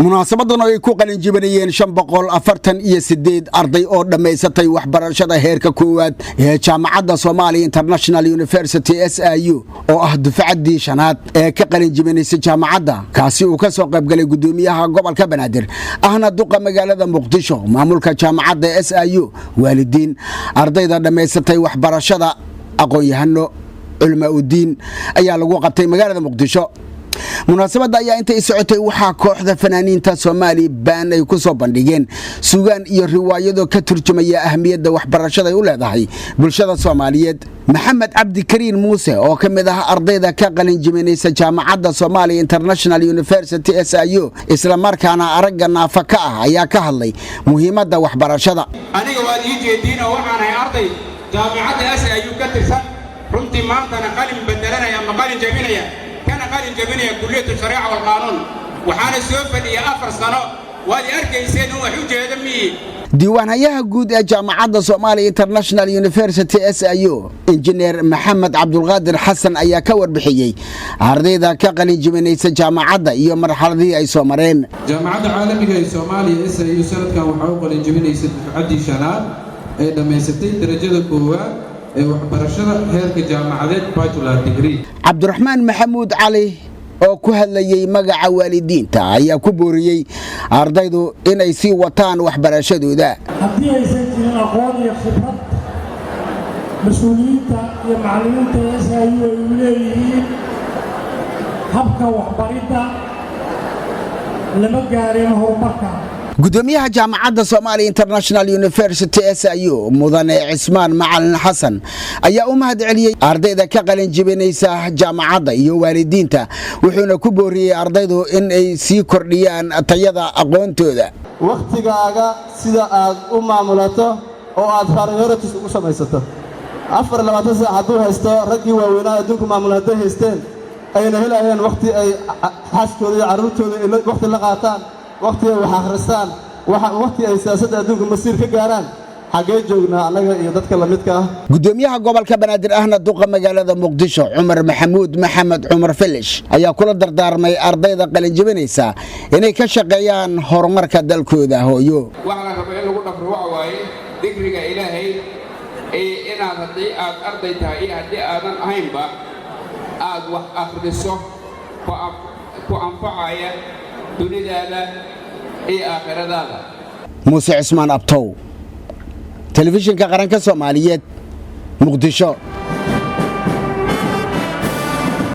munaasabadan ay ku qalin jibinayeen 548 arday oo dhameysatay waxbarashada heerka koowaad ee jaamacadda Somali International University SIU oo ah dufcadii shanaad ee ka qalin jibinaysa jaamacadda kaasi uu ka soo qayb galay gudoomiyaha gobolka Banaadir ahna duqa magaalada Muqdisho maamulka jaamacadda SIU waalidiin ardayda dhameysatay waxbarashada aqoon-yahano culmo-diin ayaa lagu qabtay magaalada Muqdisho munaasabada ayaa inta ay socotay waxa kooxda fanaaniinta Soomaali baan ay ku soo bandhigeen suugaan iyo riwaayado ka turjumaya ahmiyadda waxbarashada ay u leedahay bulshada Soomaaliyeed Maxamed Abdi Kariin Muuse oo kamid ah ardayda ka qalin jibinaysa jaamacadda Somali International University SIU isla markaana aragga naafaka ah ayaa ka hadlay muhiimadda waxbarashada aniga waa ii jeedina waxaan ahay arday jaamacadda SIU ka tirsan runtii maantana qalin bedelanaya ama qalin jabinaya qalin jabinaya kulliyada shariica wal qaanuun waxaana soo fadhiya 4 sano waad arkayseen wax u jeedamii diiwaanayaha guud ee jaamacadda Somali International University SIU injineer Maxamed Abdulqaadir Xasan ayaa ka warbixiyay ardayda ka qalin jibinaysa jaamacadda iyo marxaladii ay soo mareen jaamacadda caalamiga ee Soomaaliya SIU sanadkan waxa uu qalin jibinaysa dufcadii shanaad ee dhameysatay darajada koowaad ee waxbarashada heerka jaamacadeed bachelor degree Abdurrahman Maxamuud Ali oo ku hadlayay magaca waalidiinta ayaa ku booriyay ardaydu inay si wataan waxbarashadooda haddii aysan jirin aqoon iyo khibrad mas'uuliyiinta iyo macallimiinta SIU ay leeyihiin habka waxbaridda lama gaarin horumarka gudoomiyaha jaamacadda Somali International University SIU mudane Cismaan Macalin Xasan ayaa u mahadceliyay ardayda ka qalin jibinaysa jaamacadda iyo waalidiinta wuxuuna ku booriyay ardaydu in ay sii kordhiyaan tayada aqoontooda waqtigaaga sida aad u maamulato oo aad priorities ugu samaysato 24 saac hadduu haysto raggii waaweynaa adduunka maamulada haysteen ayna helayaan waqti ay xaaskooda iyo carruurtooda waqti la qaataan waqti ay wax akhristaan waqti ay siyaasadda adduunka masiir ka gaaraan xagee joognaa anaga iyo dadka la midka ah gudoomiyaha gobolka Banaadir ahna duqa magaalada Muqdisho Umar Maxamuud Maxamed Umar Filish ayaa kula dardaarmay ardayda qalin jibinaysa inay ka shaqeeyaan horumarka dalkooda hooyo waxa la rabaa in lagu dhafro waxa waaye digriga Ilaahay inaad haddii aad arday tahay iyo haddii aadan ahaynba aad wax akhriso ku anfacaya dunidada iyo aakhiradaada Muuse Cismaan Abtow telefishinka qaranka Soomaaliyeed Muqdisho